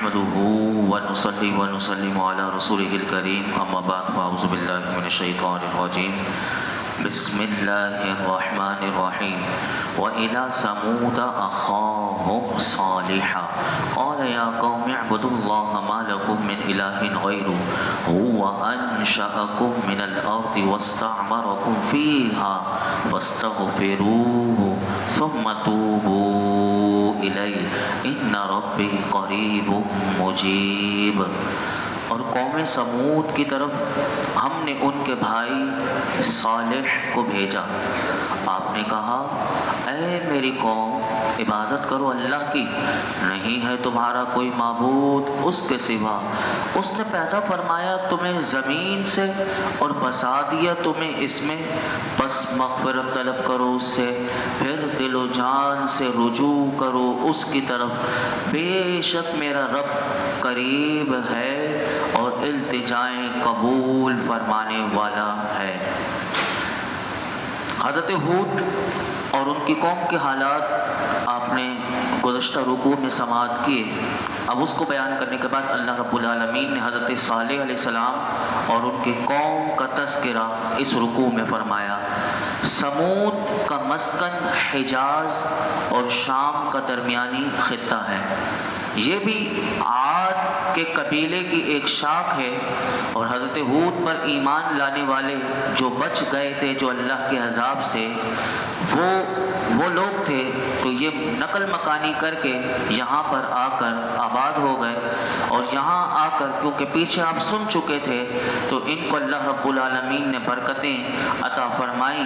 نحمده ونصلي ونسلم على رسوله الكريم أما بعد فأعوذ بالله من الشيطان الرجيم بسم الله الرحمن الرحيم وإلى ثمود أخاهم صالحا قال يا قوم اعبدوا الله ما لكم من إله غيره هو أنشأكم من الأرض واستعمركم فيها فاستغفروه ثم توبوا إليه إن ربي قريب مجيب۔ اور قوم سمود کی طرف ہم نے ان کے بھائی صالح کو بھیجا۔ آپ نے کہا اے میری قوم عبادت کرو اللہ کی، نہیں ہے تمہارا کوئی معبود اس کے سوا۔ اس نے پیدا فرمایا تمہیں زمین سے اور بسا دیا تمہیں اس میں، بس مغفرت طلب کرو اس سے، پھر دل و جان سے رجوع کرو اس کی طرف، بے شک میرا رب قریب ہے اور التجائیں قبول فرمانے والا ہے۔ حضرت ہود اور ان کی قوم کے حالات آپ نے گزشتہ رکوع میں سماعت کیے۔ اب اس کو بیان کرنے کے بعد اللہ رب العالمین نے حضرت صالح علیہ السلام اور ان کی قوم کا تذکرہ اس رکوع میں فرمایا۔ سمود کا مسکن حجاز اور شام کا درمیانی خطہ ہے۔ یہ بھی عاد کے قبیلے کی ایک شاخ ہے، اور حضرت ہود پر ایمان لانے والے جو بچ گئے تھے جو اللہ کے عذاب سے، وہ لوگ تھے، تو یہ نقل مکانی کر کے یہاں پر آ کر آباد ہو گئے، اور یہاں آ کر کیونکہ پیچھے آپ سن چکے تھے تو ان کو اللہ رب العالمین نے برکتیں عطا فرمائیں،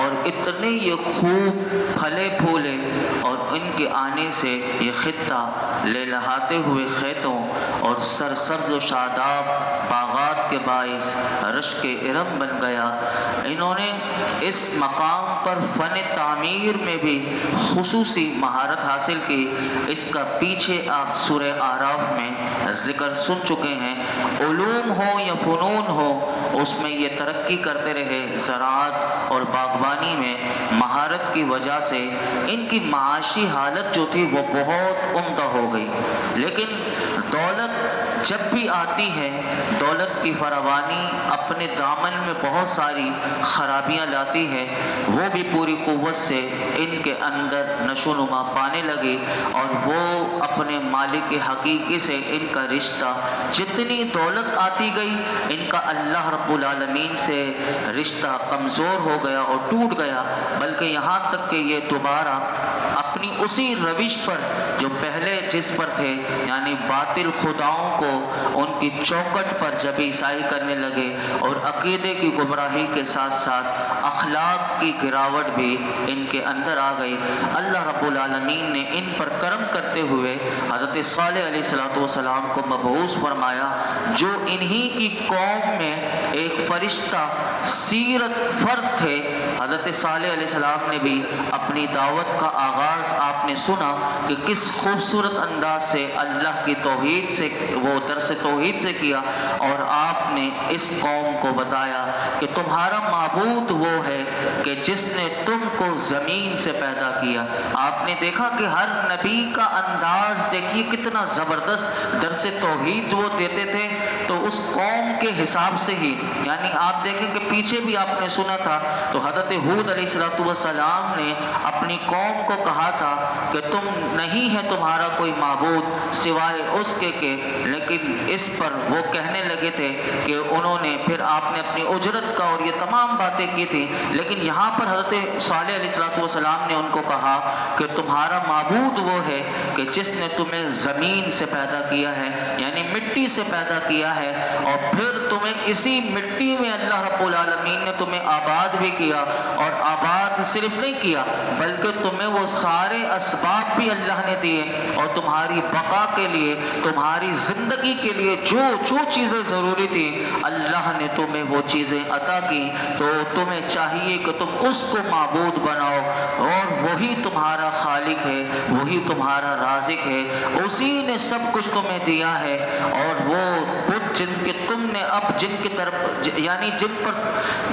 اور اتنے یہ خوب پھلے پھولے، اور ان کے آنے سے یہ خطہ لہلاتے ہوئے کھیتوں اور سرسبز و شاداب باغات کے باعث رشک ارم بن گیا۔ انہوں نے اس مقام پر فن تعمیر میں بھی خصوصی مہارت حاصل کی۔ اس کا پیچھے آپ سورہ اعراف میں ذکر سن چکے ہیں۔ علوم ہو یا فنون ہو، اس میں یہ ترقی کرتے رہے۔ زراعت اور باغبانی میں مہارت کی وجہ سے ان کی معاشی حالت جو تھی وہ بہت عمدہ ہو گئی، لیکن دولت جب بھی آتی ہے، دولت کی فراوانی اپنے دامن میں بہت ساری خرابیاں لاتی ہے۔ وہ بھی پوری قوت سے ان کے اندر نشو نما پانے لگی، اور وہ اپنے مالک حقیقی سے ان کا رشتہ، جتنی دولت آتی گئی ان کا اللہ رب العالمین سے رشتہ کمزور ہو گیا اور ٹوٹ گیا، بلکہ یہاں تک کہ یہ دوبارہ اپنی اسی روش پر جو پہلے جس پر تھے، یعنی باطل خداؤں کو ان کی چوکٹ پر جب عیسائی کرنے لگے، اور عقیدے کی گمراہی کے ساتھ ساتھ اخلاق کی گراوٹ بھی ان کے اندر آ گئی۔ اللہ رب العالمین نے ان پر کرم کرتے ہوئے حضرت صالح علیہ السلام کو مبعوث فرمایا، جو انہی کی قوم میں ایک فرشتہ سیرت فرد تھے۔ حضرت صالح علیہ السلام نے بھی اپنی دعوت کا آغاز آپ نے سنا کہ کس خوبصورت انداز سے اللہ کی توحید سے، وہ درس توحید سے کیا، اور آپ نے اس قوم کو بتایا کہ تمہارا معبود وہ ہے کہ جس نے تم کو زمین سے پیدا کیا۔ آپ نے دیکھا کہ ہر نبی کا انداز دیکھیے کتنا زبردست درس توحید وہ دیتے تھے، تو اس قوم کے حساب سے ہی، یعنی آپ دیکھیں کہ پیچھے بھی آپ نے سنا تھا تو حضرت ہود علیہ السلام نے اپنی قوم کو کہا تھا کہ تم نہیں ہے تمہارا کوئی معبود سوائے اس کے لیکن اس پر وہ کہنے لگے تھے کہ انہوں نے، پھر آپ نے اپنی اجرت کا اور یہ تمام باتیں کی تھی، لیکن یہاں پر حضرت صالح علیہ السلام نے ان کو کہا کہ تمہارا معبود وہ ہے کہ جس نے تمہیں زمین سے پیدا کیا ہے، یعنی مٹی سے پیدا کیا ہے، اور پھر تمہیں اسی مٹی میں اللہ رب العالمین نے تمہیں آباد بھی کیا، اور آباد صرف نہیں کیا بلکہ تمہیں وہ سارے اسباب بھی اللہ نے دیے، اور تمہاری بقا کے لیے، تمہاری زندگی کے لیے جو چیزیں ضروری تھی اللہ نے تمہیں وہ چیزیں عطا کی۔ تو تمہیں چاہیے کہ تم اس کو معبود بناؤ، اور وہی تمہارا خالق ہے، وہی تمہارا رازق ہے، اسی نے سب کچھ تمہیں دیا ہے، اور وہ بت جن کے تم نے اب جن کی طرف، یعنی جن پر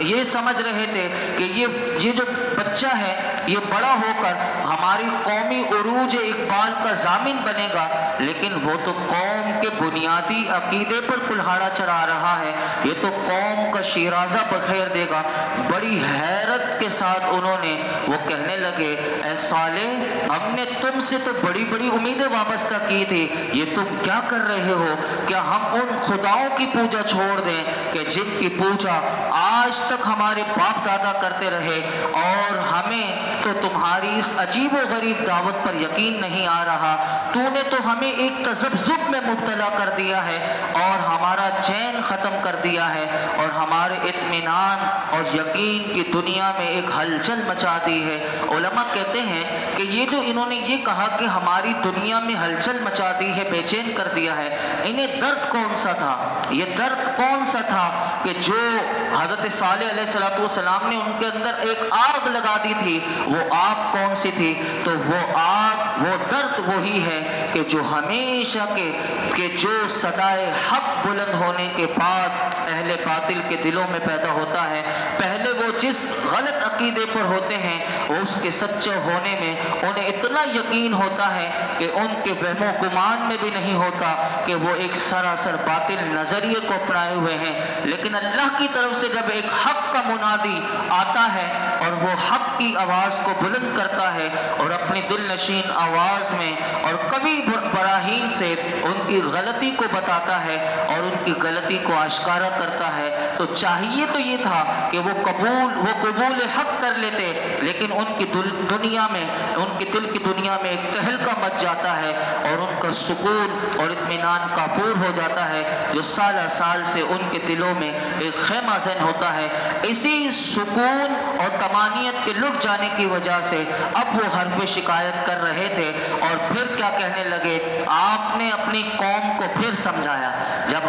یہ سمجھ رہے تھے کہ یہ جو بچہ ہے یہ بڑا ہو کر ہماری قومی عروج اقبال کا ضامن بنے گا، لیکن وہ تو قوم کے بنیادی عقیدے پر کلہاڑا چڑھا رہا ہے، یہ تو قوم کا شیرازہ بکھیر دے گا۔ بڑی حیرت کے ساتھ انہوں نے وہ کہنے لگے، اے صالح، ہم نے تم سے تو بڑی بڑی امیدیں وابستہ کی تھی، یہ تم کیا کر رہے ہو؟ کیا ہم ان خداؤں کی پوجا چھوڑ دیں کہ جن کی پوجا آج تک ہمارے باپ دادا کرتے رہے، اور ہمیں تو تمہاری اس عجیب و غریب دعوت پر یقین نہیں آ رہا؟ تو نے تو ہمیں ایک تذبذب میں مبتلا کر دیا ہے اور ہمارا چین ختم کر دیا ہے، اور ہمارے اطمینان اور یقین کی دنیا میں ایک ہلچل مچا دی ہے۔ علماء کہتے ہیں کہ یہ جو انہوں نے یہ کہا کہ ہماری دنیا میں ہلچل مچا دی ہے، بے چین کر دیا ہے، انہیں درد کون سا تھا؟ یہ درد کون سا تھا کہ جو حضرت صالح علیہ السلام نے ان کے اندر ایک آگ لگا دی تھی، وہ آگ کون سی تھی؟ تو وہ آگ، وہ درد وہی ہے کہ جو ہمیشہ کہ جو صدائے حق بلند ہونے کے بعد اہل باطل کے دلوں میں پیدا ہوتا ہے۔ پہلے وہ جس غلط عقیدے پر ہوتے ہیں، اس کے سچے ہونے میں انہیں اتنا یقین ہوتا ہے کہ ان کے وہم و گمان میں بھی نہیں ہوتا کہ وہ ایک سراسر باطل نظریے کو اپنائے ہوئے ہیں۔ لیکن اللہ کی طرف سے جب ایک حق کا منادی آتا ہے اور وہ حق کی آواز کو بلند کرتا ہے اور اپنی دل نشین آواز میں اور کبھی براہین سے ان کی غلطی کو بتاتا ہے اور ان کی غلطی کو آشکارا کرتا ہے، تو چاہیے تو یہ تھا کہ وہ قبول حق کر لیتے، لیکن ان کی دنیا میں، ان کے دل کی دنیا میں ایک تہلکہ مچ جاتا ہے اور ان کا سکون اور اطمینان کافور ہو جاتا ہے، جو سالہ سال سے ان کے دلوں میں ایک خیمہ زن ہوتا ہے۔ اسی سکون اور طمانینت کے لٹ جانے کی وجہ سے اب وہ حرف شکایت کر رہے تھے، اور پھر کیا کہنے لگے؟ آپ نے اپنی قوم کو پھر سمجھایا۔ جب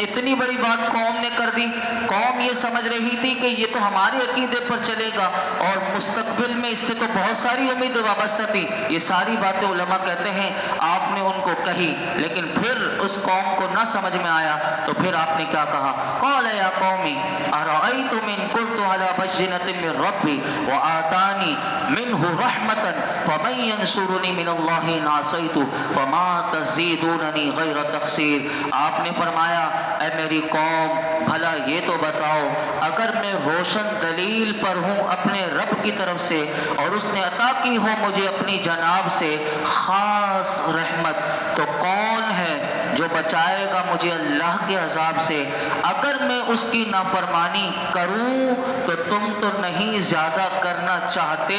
اتنی بڑی بات قوم نے کر دی، قوم یہ سمجھ رہی تھی کہ یہ تو ہمارے عقیدے پر چلے گا اور مستقبل میں اس سے تو بہت ساری امیدیں وابستہ تھی، یہ ساری باتیں علماء کہتے ہیں آپ نے ان کو کہی، لیکن پھر اس قوم کو نہ سمجھ میں آیا، تو پھر آپ نے کیا کہا؟ قال یا قوم ارأیتم ان کنت علی بینۃ من ربی وآتانی منہ رحمۃ فمن ینصرنی من اللہ ان عصیت فما تزیدوننی غیر تقصیر۔ آپ نے فرمایا، اے میری قوم، بھلا یہ تو بتاؤ، اگر میں روشن دلیل پر ہوں اپنے رب کی طرف سے اور اس نے عطا کی ہو مجھے اپنی جناب سے خاص رحمت، تو کون ہے جو بچائے گا مجھے اللہ کے عذاب سے؟ اگر میں اس کی نافرمانی کروں تو تم تو نہیں زیادہ کرنا چاہتے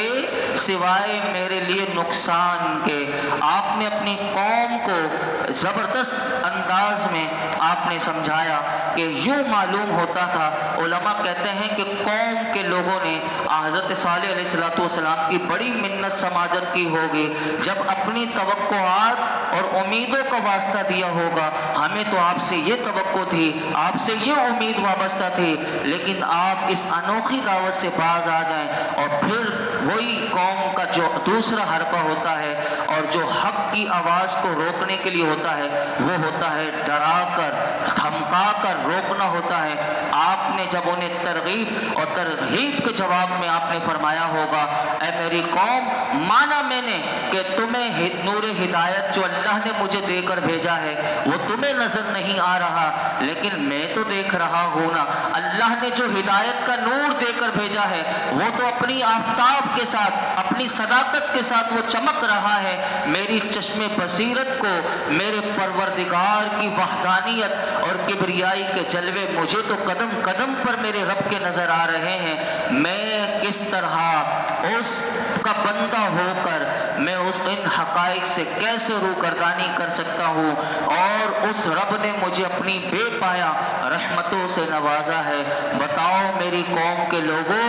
سوائے میرے لیے نقصان کے۔ آپ نے اپنی قوم کو زبردست انداز میں آپ نے سمجھایا کہ یوں معلوم ہوتا تھا، علماء کہتے ہیں کہ قوم کے لوگوں نے حضرت صالح علیہ السلام کی بڑی منت سماجت کی ہوگی، جب اپنی توقعات اور امیدوں کا واسطہ دیا ہوگا، ہمیں تو آپ سے یہ توقع تھی، آپ سے یہ امید وابستہ تھی، لیکن آپ اس انوکھی دعوت سے باز آ جائیں۔ اور پھر وہی قوم کا جو دوسرا حربہ ہوتا ہے اور جو حق کی آواز کو روکنے کے لیے ہوتا ہے، وہ ہوتا ہے ڈرا کر، دھمکا کر روکنا ہوتا ہے۔ آپ نے جب انہیں ترغیب اور ترغیب کے جواب میں آپ نے فرمایا ہوگا، اے میری قوم، مانا میں نے کہ تمہیں نور ہدایت جو اللہ نے مجھے دے کر بھیجا ہے وہ تمہیں نظر نہیں آ رہا، لیکن میں تو دیکھ رہا ہوں نا، اللہ نے جو ہدایت کا نور دے کر بھیجا ہے وہ تو اپنی آفتاب کے ساتھ، اپنی صداقت کے ساتھ وہ چمک رہا ہے۔ میری چشم بصیرت کو میرے پروردگار کی وحدانیت اور کبریائی کے جلوے مجھے تو قدم قدم پر میرے رب کے نظر آ رہے ہیں۔ میں کس طرح اس کا بندہ ہو کر میں اس ان حقائق سے کیسے روگردانی کر سکتا ہوں، اور اس رب نے مجھے اپنی بے پایا رحمتوں سے نوازا ہے۔ بتاؤ میری قوم کے لوگوں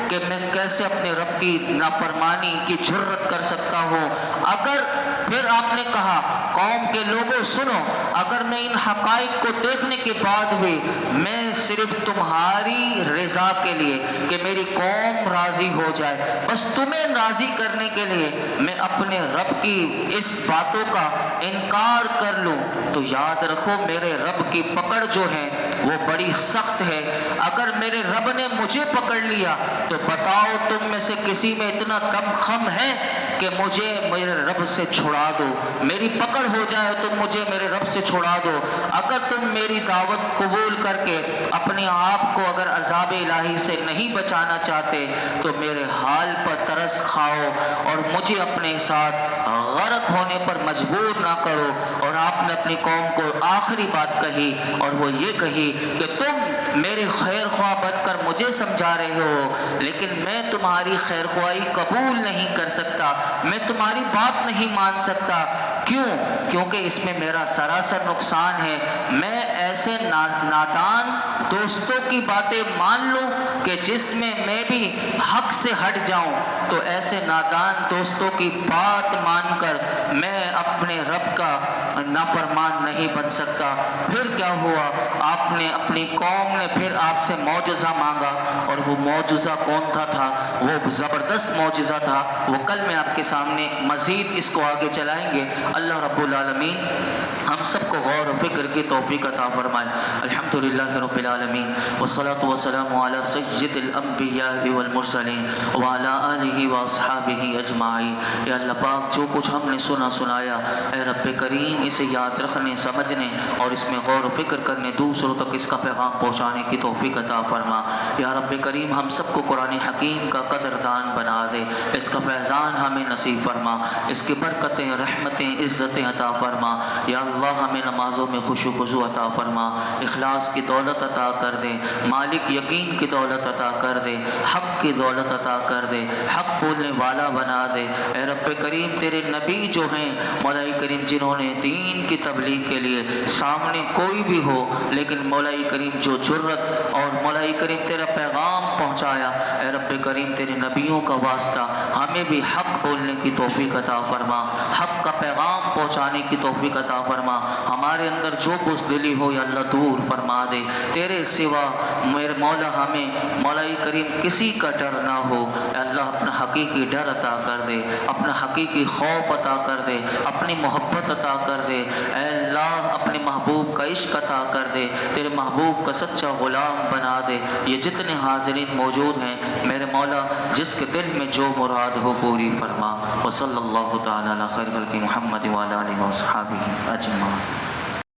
کہ میں کیسے اپنے رب کی نافرمانی کی جرت کر سکتا ہوں۔ اگر پھر آپ نے کہا، قوم کے لوگوں سنو، اگر میں ان حقائق کو دیکھنے کے بعد بھی میں صرف تمہاری رضا کے لیے کہ میری قوم راضی ہو جائے، بس تمہیں راضی کرنے کے لیے میں اپنے رب کی اس باتوں کا انکار کر لوں، تو یاد رکھو میرے رب کی پکڑ جو ہے وہ بڑی سخت ہے۔ اگر میرے رب نے مجھے پکڑ لیا تو بتاؤ تم میں سے کسی میں اتنا کم خم ہے کہ مجھے میرے رب سے چھڑا دو، میری پکڑ ہو جائے تم مجھے میرے رب سے چھڑا دو۔ اگر تم میری دعوت قبول کر کے اپنے آپ کو اگر عذاب الہی سے نہیں بچانا چاہتے تو میرے حال پر ترس کھاؤ اور مجھے اپنے ساتھ غرق ہونے پر مجبور نہ کرو۔ اور آپ نے اپنی قوم کو آخری بات کہی اور وہ یہ کہی کہ تم میرے خیر خواہ بن کر مجھے سمجھا رہے ہو، لیکن میں تمہاری خیر خواہی قبول نہیں کر سکتا، میں تمہاری بات نہیں مان سکتا۔ کیوں؟ کیونکہ اس میں میرا سراسر نقصان ہے۔ میں ایسے نادان دوستوں کی باتیں مان لوں کہ جس میں میں بھی حق سے ہٹ جاؤں، تو ایسے نادان دوستوں کی بات مان کر میں اپنے رب کا نافرمان نہیں بن سکتا۔ پھر کیا ہوا؟ آپ نے اپنی قوم نے پھر آپ سے معجزہ مانگا، اور وہ معجزہ کون تھا؟ وہ زبردست معجزہ تھا، وہ کل میں آپ کے سامنے مزید اس کو آگے چلائیں گے۔ اللہ رب العالمین ہم سب کو غور و فکر کی توفیق عطا فرمائے۔ الحمدللہ رب العالمین والصلاة والسلام علی سید الانبیاء والمرسلین وعلی آلہ واصحابہ اجمعین۔ یا اللہ پاک جو کچھ ہم نے سنایا، اے رب کریم اسے یاد رکھنے، سمجھنے اور اس میں غور و فکر کرنے، دوسروں تک اس کا پیغام پہنچانے کی توفیق عطا فرما۔ یا رب کریم ہم سب کو قرآن حکیم کا قدردان بنا دے، اس کا فیضان ہمیں نصیب فرما، اس کی برکتیں، رحمتیں، عزتیں عطا فرما۔ یا اللہ ہمیں نمازوں میں خشوع و خضوع عطا فرما، اخلاص کی دولت عطا کر دے، مالک یقین کی دولت عطا کر دے، حق کی دولت عطا کر دے، حق بولنے والا بنا دے۔ اے رب کریم تیرے نبی جو ہیں مولا کریم، جنہوں نے دین کی تبلیغ کے لیے سامنے کوئی بھی ہو، لیکن مولا کریم جو جرت اور مولا کریم تیرا پیغام پہنچایا، اے رب کریم تیرے نبیوں کا واسطہ ہمیں بھی حق بولنے کی توفیق عطا فرما، حق کا پیغام پہنچانے کی توفیق عطا فرما۔ ہمارے اندر جو بزدلی ہو یا اللہ دور فرما دے، تیرے سوا میرے مولا ہمیں مولا کریم کسی کا ڈر نہ ہو۔ اے اللہ اپنا حقیقی ڈر عطا کر دے، اپنا حقیقی خوف عطا کر دے، اپنی محبت عطا کر دے۔ اے اللہ اپنے محبوب کا عشق عطا کر دے، تیرے محبوب کا سچا غلام بنا دے۔ یہ جتنے حاضرین موجود ہیں میرے مولا، جس کے دل میں جو مراد ہو پوری فرما۔ وصلی اللہ تعالی علی خیر خلق محمد وعلی آلہ وصحبہ اجمعین۔